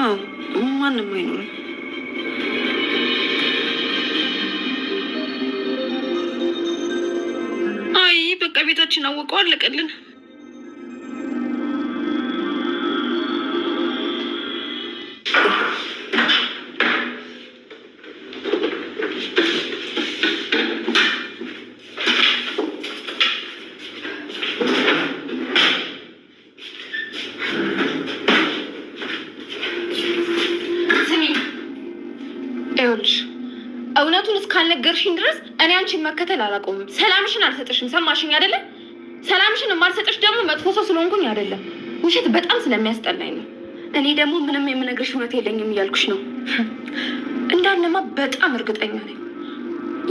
አዎ ማንም አይኖርም። አይ በቃ ቤታችን አወቀው አለቀልን። ይኸውልሽ እውነቱን እስካልነገርሽኝ ድረስ እኔ አንቺን መከተል አላቆምም። ሰላምሽን አልሰጥሽም። ሰማሽኝ አይደለ? ሰላምሽን የማልሰጥሽ ደግሞ መጥፎ ሰው ስለሆንኩኝ አይደለም፣ ውሸት በጣም ስለሚያስጠላኝ ነው። እኔ ደግሞ ምንም የምነግርሽ እውነት የለኝም እያልኩሽ ነው። እንዳንማ በጣም እርግጠኛ ነኝ።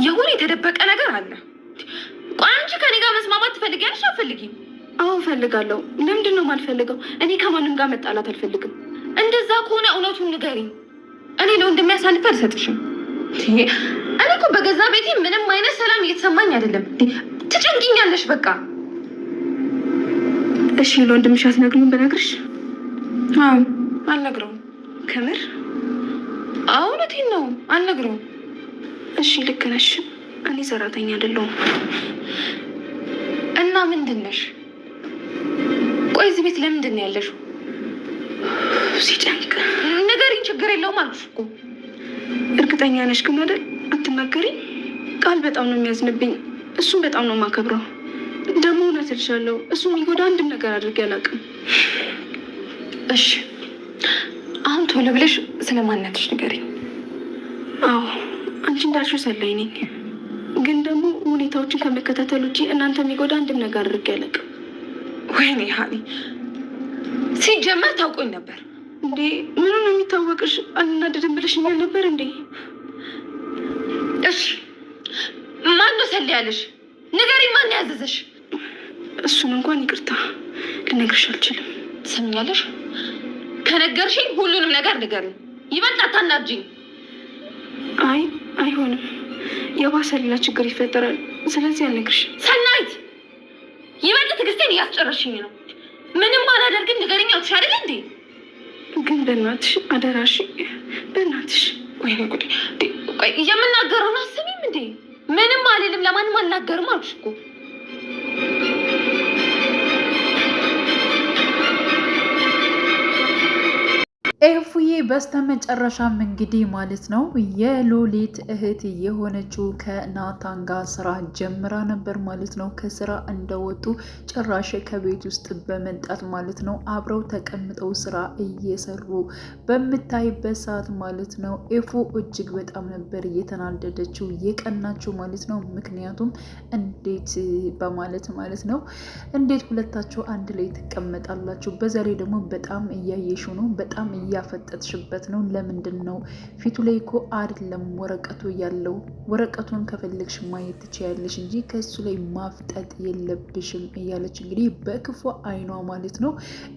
የሆነ የተደበቀ ነገር አለ። ቆይ አንቺ ከኔ ጋር መስማማት ትፈልጊያለሽ? አልፈልጊም? አዎ እፈልጋለሁ። ለምንድን ነው የማልፈልገው? እኔ ከማንም ጋር መጣላት አልፈልግም። እንደዛ ከሆነ እውነቱን ንገሪኝ። እኔ ለወንድሜ አሳልፌ አልሰጥሽም። እኔ እኮ በገዛ ቤቴ ምንም አይነት ሰላም እየተሰማኝ አይደለም። ትጨንቂኛለሽ በቃ። እሺ ለወንድምሽ አትነግሪውም? ብነግርሽ? አዎ አልነግረውም። ከምር? አዎ እውነቴን ነው፣ አልነግረውም። እሺ ልክ ነሽ። እኔ ሰራተኛ አይደለሁም። እና ምንድን ነሽ? ቆይ እዚህ ቤት ለምንድን ነው ያለሽው? ሲጨንቅ ንገሪኝ። ችግር የለውም አልኩሽ እኮ። እርግጠኛ ነሽ ግን አይደል? አትናገሪ። ቃል በጣም ነው የሚያዝንብኝ። እሱም በጣም ነው የማከብረው። ደግሞ እውነት እልሻለሁ፣ እሱ የሚጎዳ አንድም ነገር አድርጌ አላውቅም። እሺ አሁን ቶሎ ብለሽ ስለ ማንነትሽ ንገሪኝ። አዎ አንቺ እንዳልሽው ሰላይ ነኝ፣ ግን ደግሞ ሁኔታዎችን ከመከታተል ውጭ እናንተ የሚጎዳ አንድም ነገር አድርጌ አላውቅም። ወይኔ ሀኒ፣ ሲጀመር ታውቆኝ ነበር እንዴ? ምኑ ነው የሚታወቅሽ? አልናደድም ብለሽኛል ነበር እንዴ? እሺ ማን ነው ሰላይ ያለሽ? ንገሪኝ፣ ማን ያዘዘሽ? እሱን እንኳን ይቅርታ ልነግርሽ አልችልም። ትሰምኛለሽ? ከነገርሽኝ ሁሉንም ነገር ንገሪኝ። ይበልጥ አታናጅኝ። አይ አይሆንም፣ የባሰ ሌላ ችግር ይፈጠራል። ስለዚህ አልነግርሽም። ሰናይት፣ ይበልጥ ትዕግስቴን እያስጨረሽኝ ነው። ምንም አላደርግም ንገሪኝ አልኩሽ አይደል እንዴ? ግን በእናትሽ አደራሽ፣ በእናትሽ። ወይኔ ጉዴ! ቆይ የምናገረውን አስቢም እንዴ? ምንም አልልም፣ ለማንም አልናገርም አልኩሽ እኮ። ኤፉዬ በስተመጨረሻም እንግዲህ ማለት ነው የሉሊት እህት የሆነችው ከናታን ጋር ስራ ጀምራ ነበር ማለት ነው። ከስራ እንደወጡ ጭራሽ ከቤት ውስጥ በመምጣት ማለት ነው አብረው ተቀምጠው ስራ እየሰሩ በምታይበት ሰዓት ማለት ነው ኤፉ እጅግ በጣም ነበር እየተናደደችው የቀናችው ማለት ነው። ምክንያቱም እንዴት በማለት ማለት ነው እንዴት ሁለታችሁ አንድ ላይ ትቀመጣላችሁ? በዛሬ ደግሞ በጣም እያየሹ ነው፣ በጣም እያፈጠጥሽበት ነው። ለምንድን ነው ፊቱ ላይ እኮ አይደለም ወረቀቱ ያለው። ወረቀቱን ከፈለግሽ ማየት ትችያለሽ እንጂ ከሱ ላይ ማፍጠጥ የለብሽም እያለች እንግዲህ በክፉ አይኗ ማለት ነው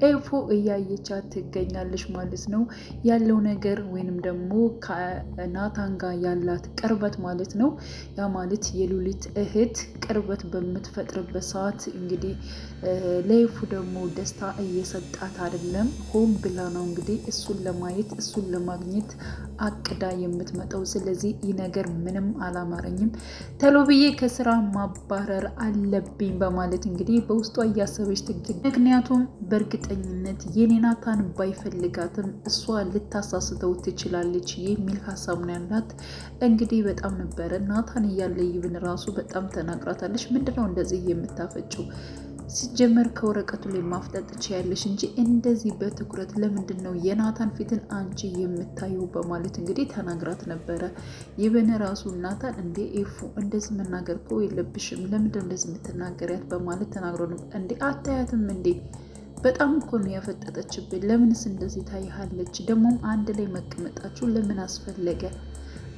ኤፉ እያየቻት ትገኛለች ማለት ነው። ያለው ነገር ወይንም ደግሞ ከናታን ጋር ያላት ቅርበት ማለት ነው። ያ ማለት የሉሊት እህት ቅርበት በምትፈጥርበት ሰዓት እንግዲህ ለኤፉ ደግሞ ደስታ እየሰጣት አይደለም። ሆን ብላ ነው እንግዲህ እሱን ለማየት እሱን ለማግኘት አቅዳ የምትመጣው። ስለዚህ ይህ ነገር ምንም አላማረኝም፣ ተሎ ብዬ ከስራ ማባረር አለብኝ በማለት እንግዲህ በውስጧ እያሰበች ትገኝ። ምክንያቱም በእርግጠኝነት የኔ ናታን ባይፈልጋትም እሷ ልታሳስተው ትችላለች የሚል ሀሳብ ነው ያላት። እንግዲህ በጣም ነበረ ናታን እያለ ይብን ራሱ በጣም ተናግራታለች። ምንድነው እንደዚህ የምታፈጭው? ሲጀመር ከወረቀቱ ላይ ማፍጠጥ ትችያለሽ እንጂ እንደዚህ በትኩረት ለምንድን ነው የናታን ፊትን አንቺ የምታየው? በማለት እንግዲህ ተናግራት ነበረ። ይብን ራሱ ናታን እንዴ ኤፉ እንደዚህ መናገር እኮ የለብሽም፣ ለምንድን እንደዚህ የምትናገሪያት? በማለት ተናግሮ ነው። እንዴ አታያትም እንዴ? በጣም እኮ ነው ያፈጠጠችብን። ለምንስ እንደዚህ ታይሃለች? ደግሞም አንድ ላይ መቀመጣችሁ ለምን አስፈለገ?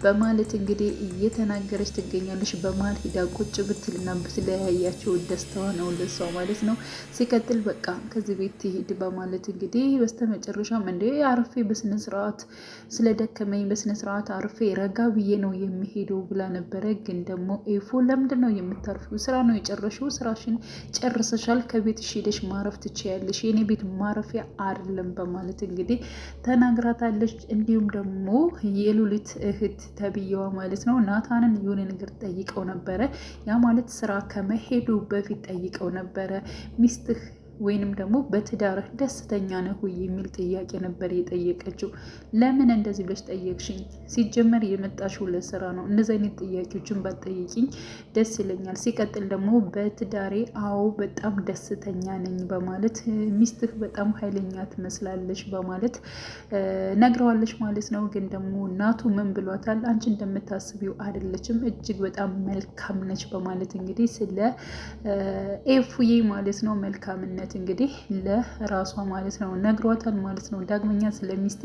በማለት እንግዲህ እየተናገረች ትገኛለች። በመሀል ሂዳ ቁጭ ብትልና ብትለያያቸው ደስታዋ ነው ለሷ ማለት ነው። ሲቀጥል በቃ ከዚህ ቤት ትሄድ በማለት እንግዲህ በስተመጨረሻም እንደ አርፌ በስነስርዓት ስለደከመኝ በስነስርዓት አርፌ ረጋ ብዬ ነው የሚሄደው ብላ ነበረ። ግን ደግሞ ኤፉ ለምንድን ነው የምታርፊው? ስራ ነው የጨረሽው፣ ስራሽን ጨርሰሻል፣ ከቤትሽ ሄደሽ ማረፍ ትችያለሽ፣ የኔ ቤት ማረፊያ አይደለም በማለት እንግዲህ ተናግራታለች። እንዲሁም ደግሞ የሉሊት እህት ተብዬዋ ማለት ነው ናታንን የሆነ ነገር ጠይቀው ነበረ። ያ ማለት ስራ ከመሄዱ በፊት ጠይቀው ነበረ ሚስትህ ወይንም ደግሞ በትዳርህ ደስተኛ ነህ ወይ የሚል ጥያቄ ነበር የጠየቀችው። ለምን እንደዚህ ብለሽ ጠየቅሽኝ? ሲጀመር የመጣሽው ለስራ ነው። እንደዚህ አይነት ጥያቄዎችን ባትጠይቂኝ ደስ ይለኛል። ሲቀጥል ደግሞ በትዳሬ አዎ በጣም ደስተኛ ነኝ በማለት ሚስትህ በጣም ኃይለኛ ትመስላለች በማለት ነግረዋለች ማለት ነው። ግን ደግሞ እናቱ ምን ብሏታል? አንቺ እንደምታስቢው አይደለችም፣ እጅግ በጣም መልካም ነች በማለት እንግዲህ ስለ ኤፉዬ ማለት ነው መልካምነት እንግዲህ ለራሷ ማለት ነው ነግሯታል ማለት ነው። ዳግመኛ ስለሚስቴ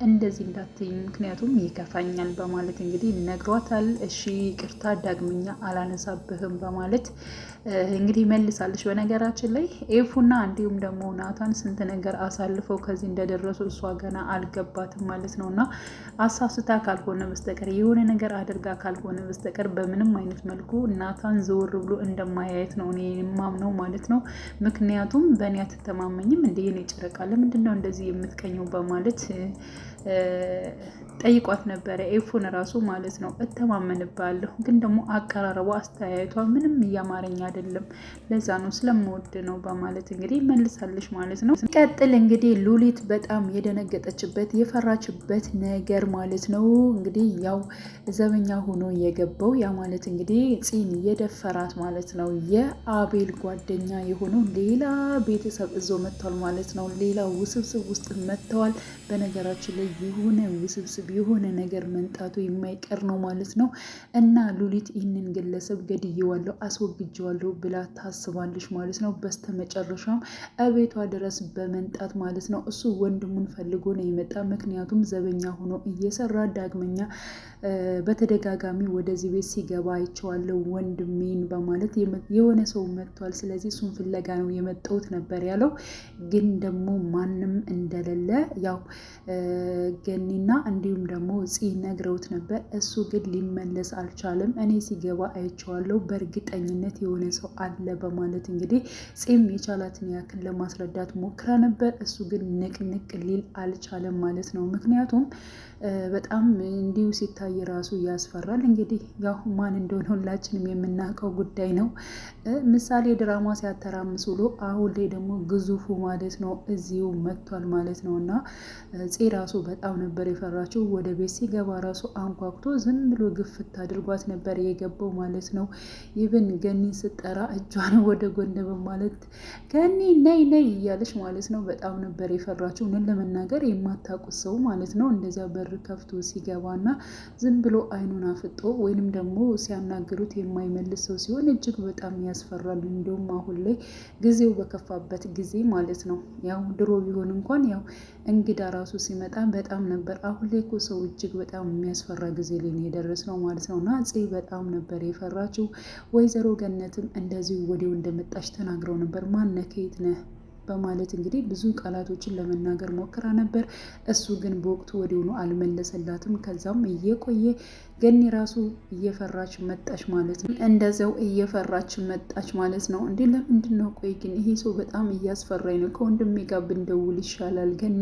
እንደዚህ እንዳትይ ምክንያቱም ይከፋኛል በማለት እንግዲህ ነግሯታል። እሺ ይቅርታ ዳግመኛ አላነሳብህም በማለት እንግዲህ መልሳለች። በነገራችን ላይ ኤፉና እንዲሁም ደግሞ ናታን ስንት ነገር አሳልፈው ከዚህ እንደደረሱ እሷ ገና አልገባትም ማለት ነው። እና አሳስታ ካልሆነ በስተቀር የሆነ ነገር አድርጋ ካልሆነ በስተቀር በምንም አይነት መልኩ ናታን ዘወር ብሎ እንደማያየት ነው እኔ የማምነው ማለት ነው። ምክንያቱም በእኔ አትተማመኝም እንደ የኔ ጨረቃ ለምንድን ነው እንደዚህ የምትቀኘው በማለት ጠይቋት ነበረ። ኤፉን ራሱ ማለት ነው እተማመንባለሁ፣ ግን ደግሞ አቀራረቧ አስተያየቷ ምንም እያማረኝ አይደለም፣ ለዛ ነው ስለምወድ ነው በማለት እንግዲህ መልሳለች ማለት ነው። ቀጥል እንግዲህ ሉሊት በጣም የደነገጠችበት የፈራችበት ነገር ማለት ነው እንግዲህ ያው ዘበኛ ሆኖ የገባው ያ ማለት እንግዲህ ፂን የደፈራት ማለት ነው የአቤል ጓደኛ የሆነው ሌላ ቤተሰብ እዞ መጥተዋል ማለት ነው። ሌላ ውስብስብ ውስጥ መጥተዋል። በነገራችን ላይ የሆነ ውስብስብ የሆነ ነገር መንጣቱ የማይቀር ነው ማለት ነው። እና ሉሊት ይህንን ግለሰብ ገድዬዋለሁ አስወግጄዋለሁ ብላ ታስባለች ማለት ነው። በስተመጨረሻም እቤቷ ድረስ በመንጣት ማለት ነው እሱ ወንድሙን ፈልጎ ነው የመጣ። ምክንያቱም ዘበኛ ሆኖ እየሰራ ዳግመኛ በተደጋጋሚ ወደዚህ ቤት ሲገባ አይቼዋለሁ ወንድሜን በማለት የሆነ ሰው መጥቷል፣ ስለዚህ እሱን ፍለጋ ነው የመጣሁት ነበር ያለው። ግን ደግሞ ማንም እንደሌለ ያው ገኒና እንዲሁም ደግሞ ፂ ነግረውት ነበር። እሱ ግን ሊመለስ አልቻለም። እኔ ሲገባ አይቼዋለሁ፣ በእርግጠኝነት የሆነ ሰው አለ በማለት እንግዲህ ፂም የቻላትን ያክል ለማስረዳት ሞክራ ነበር። እሱ ግን ንቅንቅ ሊል አልቻለም ማለት ነው። ምክንያቱም በጣም እንዲሁ ሲታይ ራሱ ያስፈራል። እንግዲህ ያው ማን እንደሆነ ሁላችንም የምናውቀው ጉዳይ ነው። ምሳሌ ድራማ ሲያተራምስ ውሎ አሁን ላይ ደግሞ ግዙፉ ማለት ነው እዚሁ መጥቷል ማለት ነው። እና ፄ ራሱ በጣም ነበር የፈራችው። ወደ ቤት ሲገባ ራሱ አንኳኩቶ ዝም ብሎ ግፍት አድርጓት ነበር የገባው ማለት ነው። ይብን ገኒ ስጠራ እጇን ወደ ጎን በማለት ገኒ ነይ ነይ እያለች ማለት ነው በጣም ነበር የፈራችው። ምን ለመናገር የማታውቁት ሰው ማለት ነው እንደዚያ በር ከፍቶ ሲገባና ዝም ብሎ አይኑን አፍጦ ወይንም ደግሞ ሲያናግሩት የማይመልስ ሰው ሲሆን እጅግ በጣም ያስፈራል። እንዲሁም አሁን ላይ ጊዜው በከፋበት ጊዜ ማለት ነው። ያው ድሮ ቢሆን እንኳን ያው እንግዳ ራሱ ሲመጣ በጣም ነበር። አሁን ላይ እኮ ሰው እጅግ በጣም የሚያስፈራ ጊዜ ላይ ነው የደረስነው ማለት ነው። እና ፄ በጣም ነበር የፈራችው። ወይዘሮ ገነትም እንደዚሁ ወዲያው እንደመጣች ተናግረው ነበር። ማነህ ከየት ነህ በማለት እንግዲህ ብዙ ቃላቶችን ለመናገር ሞክራ ነበር። እሱ ግን በወቅቱ ወዲያውኑ አልመለሰላትም። ከዛም እየቆየ ገኒ ራሱ እየፈራች መጣች ማለት ነው። እንደዚያው እየፈራች መጣች ማለት ነው። እንዴ ለምንድን ነው? ቆይ ግን ይሄ ሰው በጣም እያስፈራኝ ነው። ከወንድሜ ጋር ብንደውል ይሻላል። ገኒ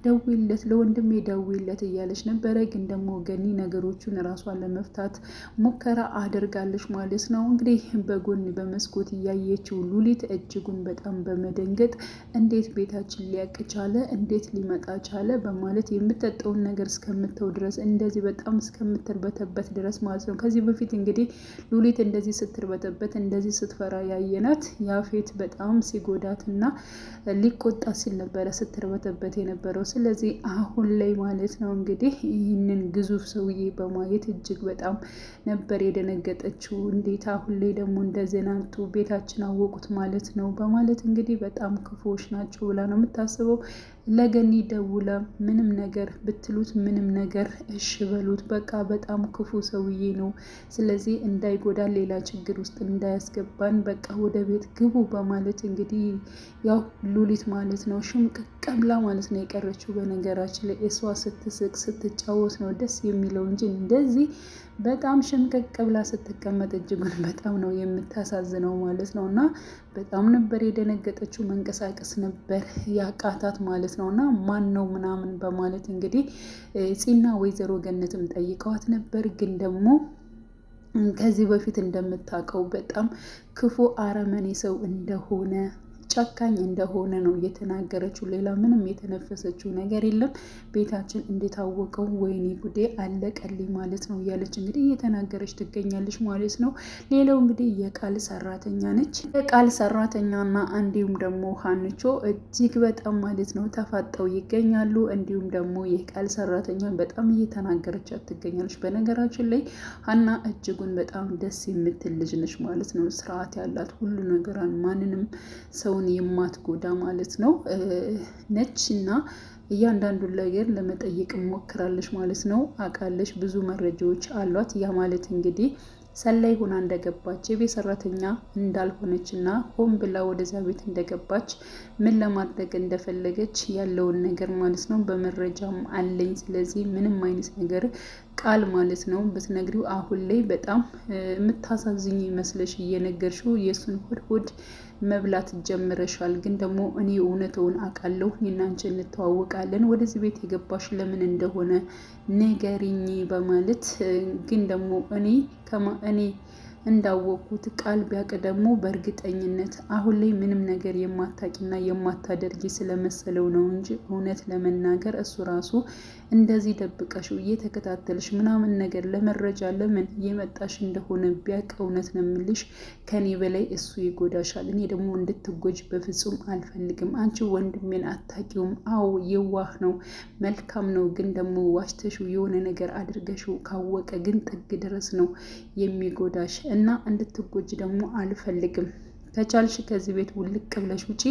ደውይለት፣ ለወንድሜ ደውይለት እያለች ነበረ። ግን ደግሞ ገኒ ነገሮቹን ራሷን ለመፍታት ሙከራ አድርጋለች ማለት ነው። እንግዲህ በጎን በመስኮት እያየችው ሉሊት እጅጉን በጣም በመደንገጥ እንዴት ቤታችን ሊያቅ ቻለ? እንዴት ሊመጣ ቻለ? በማለት የምጠጣውን ነገር እስከምተው ድረስ እንደዚህ በጣም እስከምትርበተበት ድረስ ማለት ነው። ከዚህ በፊት እንግዲህ ሉሊት እንደዚህ ስትርበተበት እንደዚህ ስትፈራ ያየናት ያፌት በጣም ሲጎዳትና ሊቆጣ ሲል ነበረ ስትርበተበት የነበረው። ስለዚህ አሁን ላይ ማለት ነው እንግዲህ ይህንን ግዙፍ ሰውዬ በማየት እጅግ በጣም ነበር የደነገጠችው። እንዴት አሁን ላይ ደግሞ እንደዚህ ናቱ ቤታችን አወቁት ማለት ነው በማለት እንግዲህ በጣም ክፉዎች ናቸው ብላ ነው የምታስበው። ለገኒ ደውላ ምንም ነገር ብትሉት ምንም ነገር እሺ በሉት፣ በቃ በጣም ክፉ ሰውዬ ነው፣ ስለዚህ እንዳይጎዳ ሌላ ችግር ውስጥ እንዳያስገባን በቃ ወደ ቤት ግቡ በማለት እንግዲህ ያው ሉሊት ማለት ነው ሽምቅቅ ብላ ማለት ነው የቀረችው። በነገራችን ላይ እሷ ስትስቅ ስትጫወት ነው ደስ የሚለው እንጂ እንደዚህ በጣም ሽምቅቅ ብላ ስትቀመጥ እጅጉን በጣም ነው የምታሳዝነው ማለት ነው። እና በጣም ነበር የደነገጠችው፣ መንቀሳቀስ ነበር ያቃታት ማለት ነው። እና ማን ነው ምናምን በማለት እንግዲህ ፂና ወይዘሮ ገነትም ጠይቀዋት ነበር። ግን ደግሞ ከዚህ በፊት እንደምታውቀው በጣም ክፉ አረመኔ ሰው እንደሆነ ጨካኝ እንደሆነ ነው እየተናገረችው። ሌላ ምንም የተነፈሰችው ነገር የለም። ቤታችን እንደታወቀው ወይኔ ጉዴ አለቀልኝ ማለት ነው እያለች እንግዲህ እየተናገረች ትገኛለች ማለት ነው። ሌላው እንግዲህ የቃል ሰራተኛ ነች። የቃል ሰራተኛና እንዲሁም ደግሞ ሀንቾ እጅግ በጣም ማለት ነው ተፋጠው ይገኛሉ። እንዲሁም ደግሞ የቃል ሰራተኛ በጣም እየተናገረቻት ትገኛለች። በነገራችን ላይ ሀና እጅጉን በጣም ደስ የምትል ልጅ ነች ማለት ነው። ስርዓት ያላት ሁሉ ነገሯን ማንንም ሰው የማትጎዳ ማለት ነው ነች። እና እያንዳንዱን ነገር ለመጠየቅ ሞክራለች ማለት ነው። አውቃለች፣ ብዙ መረጃዎች አሏት። ያ ማለት እንግዲህ ሰላይ ሆና እንደገባች የቤት ሰራተኛ እንዳልሆነች እና ሆን ብላ ወደዚያ ቤት እንደገባች ምን ለማድረግ እንደፈለገች ያለውን ነገር ማለት ነው በመረጃም አለኝ። ስለዚህ ምንም አይነት ነገር ቃል ማለት ነው ብትነግሪው አሁን ላይ በጣም የምታሳዝኝ ይመስለሽ እየነገርሽው የእሱን ሆድ መብላት ጀምረሻል። ግን ደግሞ እኔ እውነቱን አውቃለሁ፣ እኔና አንቺ እንተዋወቃለን፣ ወደዚህ ቤት የገባሽ ለምን እንደሆነ ንገሪኝ በማለት ግን ደግሞ እኔ እንዳወቁት ቃል ቢያቅ ደግሞ በእርግጠኝነት አሁን ላይ ምንም ነገር የማታቂና የማታደርጊ ስለመሰለው ነው እንጂ እውነት ለመናገር እሱ ራሱ እንደዚህ ደብቀሽው እየተከታተልሽ ምናምን ነገር ለመረጃ ለምን የመጣሽ እንደሆነ ቢያቅ እውነት ነው የምልሽ ከኔ በላይ እሱ ይጎዳሻል። እኔ ደግሞ እንድትጎጅ በፍጹም አልፈልግም። አንቺ ወንድሜን አታቂውም። አዎ የዋህ ነው፣ መልካም ነው። ግን ደግሞ ዋሽተሽው የሆነ ነገር አድርገሽው ካወቀ ግን ጥግ ድረስ ነው የሚጎዳሽ እና እንድትጎጅ ደግሞ አልፈልግም። ከቻልሽ ከዚህ ቤት ውልቅ ብለሽ ውጪ፣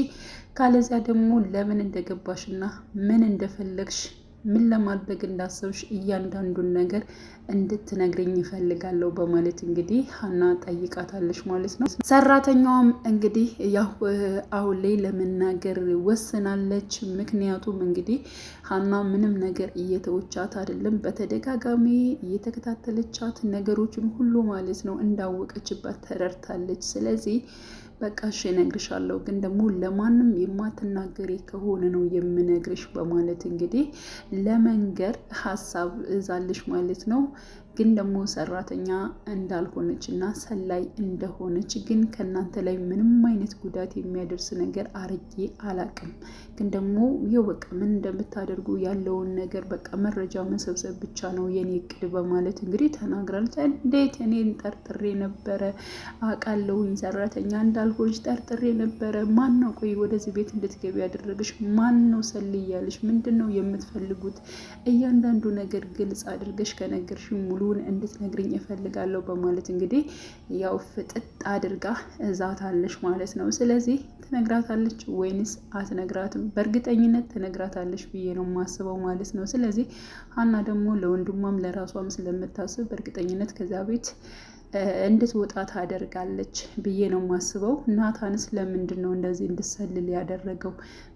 ካለዚያ ደግሞ ለምን እንደገባሽና ምን እንደፈለግሽ ምን ለማድረግ እንዳሰብሽ እያንዳንዱን ነገር እንድትነግረኝ ይፈልጋለሁ በማለት እንግዲህ ሀና ጠይቃታለች ማለት ነው። ሰራተኛዋም እንግዲህ ያው አሁን ላይ ለመናገር ወስናለች። ምክንያቱም እንግዲህ ሀና ምንም ነገር እየተወቻት አይደለም፣ በተደጋጋሚ እየተከታተለቻት ነገሮችን ሁሉ ማለት ነው እንዳወቀችባት ተረድታለች። ስለዚህ በቃ እሺ እነግርሻለሁ፣ ግን ደግሞ ለማንም የማትናገሪ ከሆነ ነው የምነግርሽ በማለት እንግዲህ ለመንገር ሀሳብ እዛለች ማለት ነው። ግን ደግሞ ሰራተኛ እንዳልሆነች እና ሰላይ እንደሆነች ግን ከእናንተ ላይ ምንም አይነት ጉዳት የሚያደርስ ነገር አርጌ አላቅም። ግን ደግሞ ይኸው በቃ ምን እንደምታደርጉ ያለውን ነገር በቃ መረጃ መሰብሰብ ብቻ ነው የኔ እቅድ በማለት እንግዲህ ተናግራለች። እንዴት እኔን ጠርጥሬ ነበረ፣ አውቃለሁኝ ሰራተኛ እንዳልሆነች ጠርጥሬ ነበረ። ማን ነው ቆይ ወደዚህ ቤት እንድትገቢ ያደረገሽ? ማን ነው ሰልያለሽ? ምንድን ነው የምትፈልጉት? እያንዳንዱ ነገር ግልጽ አድርገሽ ከነገርሽ ሙሉ እንድትነግርኝ እፈልጋለሁ በማለት እንግዲህ ያው ፍጥጥ አድርጋ እዛታለች ማለት ነው። ስለዚህ ትነግራታለች ወይንስ አትነግራትም? በእርግጠኝነት ትነግራታለች ብዬ ነው የማስበው ማለት ነው። ስለዚህ ሀና ደግሞ ለወንድሟም ለራሷም ስለምታስብ በእርግጠኝነት ከዚያ ቤት እንድትወጣ ታደርጋለች ብዬ ነው የማስበው። ናታንስ ለምንድን ነው እንደዚህ እንድትሰልል ያደረገው?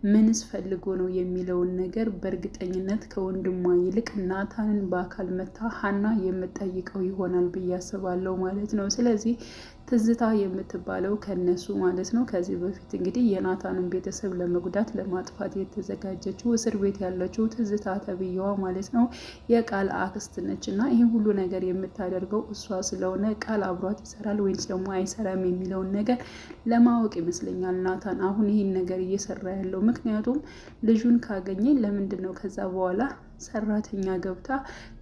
ምንስ ፈልጎ ነው የሚለውን ነገር በእርግጠኝነት ከወንድሟ ይልቅ ናታንን በአካል መታ ሀና የምጠይቀው ይሆናል ብዬ አስባለሁ ማለት ነው። ስለዚህ ትዝታ የምትባለው ከነሱ ማለት ነው ከዚህ በፊት እንግዲህ የናታንን ቤተሰብ ለመጉዳት ለማጥፋት የተዘጋጀችው እስር ቤት ያለችው ትዝታ ተብዬዋ ማለት ነው የቃል አክስት ነች። እና ይህ ሁሉ ነገር የምታደርገው እሷ ስለሆነ ቃል አብሯት ይሰራል ወይስ ደግሞ አይሰራም የሚለውን ነገር ለማወቅ ይመስለኛል ናታን አሁን ይህን ነገር እየሰራ ያለው። ምክንያቱም ልጁን ካገኘ ለምንድን ነው ከዛ በኋላ ሰራተኛ ገብታ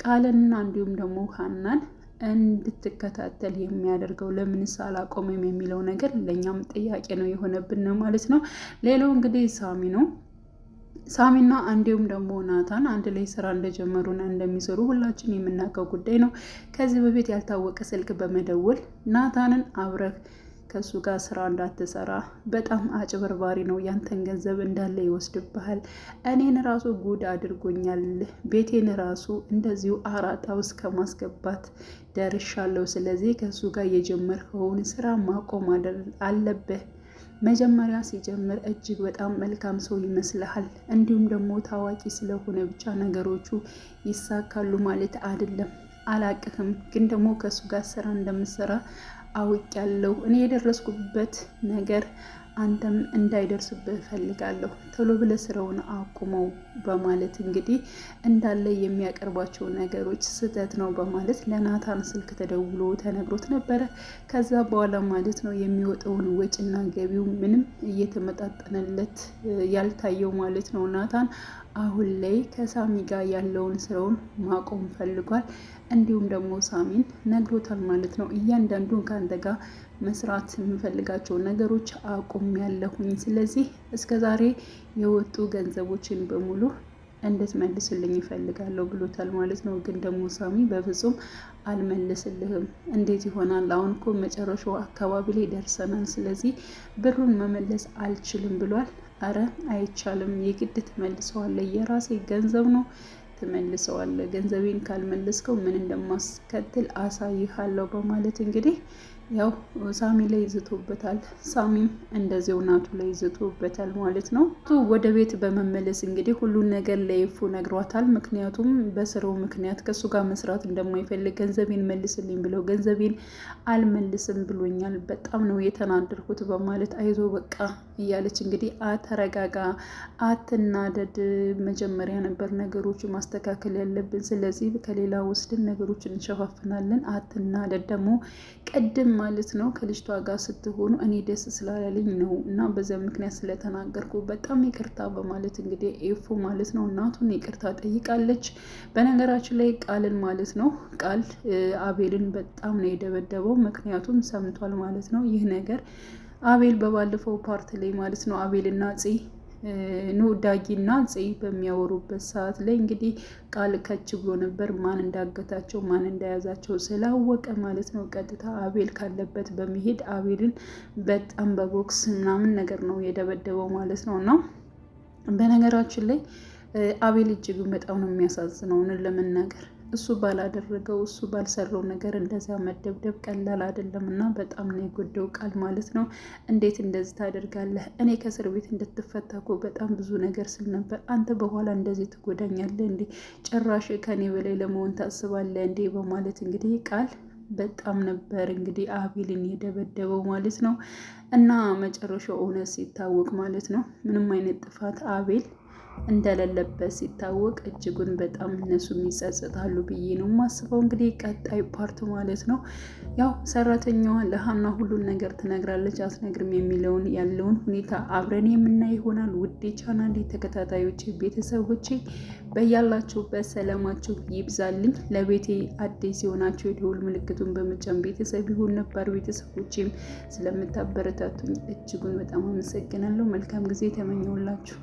ቃልንና እንዲሁም ደግሞ ሀናን እንድትከታተል የሚያደርገው? ለምንስ አላቆመም የሚለው ነገር ለእኛም ጥያቄ ነው የሆነብን ማለት ነው። ሌላው እንግዲህ ሳሚ ነው። ሳሚና እንዲሁም ደግሞ ናታን አንድ ላይ ስራ እንደጀመሩና እንደሚሰሩ ሁላችን የምናውቀው ጉዳይ ነው። ከዚህ በፊት ያልታወቀ ስልክ በመደወል ናታንን አብረህ ከሱ ጋር ስራ እንዳትሰራ፣ በጣም አጭበርባሪ ነው፣ ያንተን ገንዘብ እንዳለ ይወስድብሃል። እኔን ራሱ ጉድ አድርጎኛል፣ ቤቴን ራሱ እንደዚሁ አራጣ ውስጥ ከማስገባት ደርሻለሁ። ስለዚህ ከሱ ጋር የጀመርከውን ስራ ማቆም አለብህ። መጀመሪያ ሲጀምር እጅግ በጣም መልካም ሰው ይመስልሃል። እንዲሁም ደግሞ ታዋቂ ስለሆነ ብቻ ነገሮቹ ይሳካሉ ማለት አይደለም። አላቅህም፣ ግን ደግሞ ከሱ ጋር ስራ እንደምሰራ አውቄያለሁ። እኔ የደረስኩበት ነገር አንተም እንዳይደርስብህ እፈልጋለሁ። ቶሎ ብለህ ስራውን አቁመው በማለት እንግዲህ እንዳለ የሚያቀርባቸው ነገሮች ስህተት ነው በማለት ለናታን ስልክ ተደውሎ ተነግሮት ነበረ። ከዛ በኋላ ማለት ነው የሚወጣውን ወጪና ገቢው ምንም እየተመጣጠነለት ያልታየው ማለት ነው። ናታን አሁን ላይ ከሳሚ ጋር ያለውን ስራውን ማቆም ፈልጓል። እንዲሁም ደግሞ ሳሚን ነግሮታል ማለት ነው። እያንዳንዱን ከአንተ ጋር መስራት የምፈልጋቸው ነገሮች አቁም ያለሁኝ፣ ስለዚህ እስከ ዛሬ የወጡ ገንዘቦችን በሙሉ እንድትመልስልኝ ይፈልጋለሁ ብሎታል ማለት ነው። ግን ደግሞ ሳሚ በፍጹም አልመልስልህም፣ እንዴት ይሆናል? አሁን እኮ መጨረሻው አካባቢ ላይ ደርሰናል፣ ስለዚህ ብሩን መመለስ አልችልም ብሏል። አረ አይቻልም፣ የግድ ትመልሰዋለህ፣ የራሴ ገንዘብ ነው ትመልሰዋለህ። ገንዘቤን ካልመለስከው ምን እንደማስከትል አሳይሃለሁ በማለት እንግዲህ ያው ሳሚ ላይ ይዝቶበታል። ሳሚም እንደዚው ናቱ ላይ ይዝቶበታል ማለት ነው። ወደ ቤት በመመለስ እንግዲህ ሁሉን ነገር ለይፉ ነግሯታል። ምክንያቱም በስራው ምክንያት ከሱ ጋር መስራት እንደማይፈልግ ገንዘቤን መልስልኝ ብለው ገንዘቤን አልመልስም ብሎኛል፣ በጣም ነው የተናደርኩት በማለት አይዞ በቃ እያለች እንግዲህ ተረጋጋ፣ አትናደድ፣ መጀመሪያ ነበር ነገሮች ማስተካከል ያለብን፣ ስለዚህ ከሌላ ወስድን ነገሮችን እንሸፋፍናለን፣ አትናደድ ደግሞ ቅድም ማለት ነው ከልጅቷ ጋር ስትሆኑ እኔ ደስ ስላለኝ ነው እና በዚያ ምክንያት ስለተናገርኩ በጣም ይቅርታ በማለት እንግዲህ ኤፉ ማለት ነው እናቱን ይቅርታ ጠይቃለች። በነገራችን ላይ ቃልን ማለት ነው ቃል አቤልን በጣም ነው የደበደበው። ምክንያቱም ሰምቷል ማለት ነው ይህ ነገር አቤል በባለፈው ፓርት ላይ ማለት ነው አቤልና ጽ ዳጊና ጽ በሚያወሩበት ሰዓት ላይ እንግዲህ ቃል ከች ብሎ ነበር። ማን እንዳገታቸው ማን እንደያዛቸው ስላወቀ ማለት ነው ቀጥታ አቤል ካለበት በመሄድ አቤልን በጣም በቦክስ ምናምን ነገር ነው የደበደበው ማለት ነው። እና በነገራችን ላይ አቤል እጅግ በጣም ነው የሚያሳዝነው ለመናገር እሱ ባላደረገው እሱ ባልሰራው ነገር እንደዚያ መደብደብ ቀላል አይደለም እና በጣም ነው የጎደው ቃል ማለት ነው። እንዴት እንደዚህ ታደርጋለህ? እኔ ከእስር ቤት እንድትፈታ እኮ በጣም ብዙ ነገር ስል ነበር። አንተ በኋላ እንደዚህ ትጎዳኛለህ እንዴ? ጭራሽ ከኔ በላይ ለመሆን ታስባለህ እንዴ? በማለት እንግዲህ ቃል በጣም ነበር እንግዲህ አቤልን የደበደበው ማለት ነው። እና መጨረሻው እውነት ሲታወቅ ማለት ነው ምንም አይነት ጥፋት አቤል እንደሌለበት ሲታወቅ እጅጉን በጣም እነሱም ይጸጸታሉ ብዬ ነው የማስበው። እንግዲህ ቀጣይ ፓርት ማለት ነው ያው ሰራተኛዋ ለሀና ሁሉን ነገር ትነግራለች አትነግርም የሚለውን ያለውን ሁኔታ አብረን የምናይ ይሆናል። ውዴ ቻናሌ ተከታታዮች ቤተሰቦቼ በያላችሁበት ሰላማችሁ ይብዛልኝ። ለቤቴ አዲስ የሆናችሁ የደወል ምልክቱን በመጫን ቤተሰብ ይሁን። ነባር ቤተሰቦቼም ስለምታበረታቱኝ እጅጉን በጣም አመሰግናለሁ። መልካም ጊዜ ተመኘውላችሁ።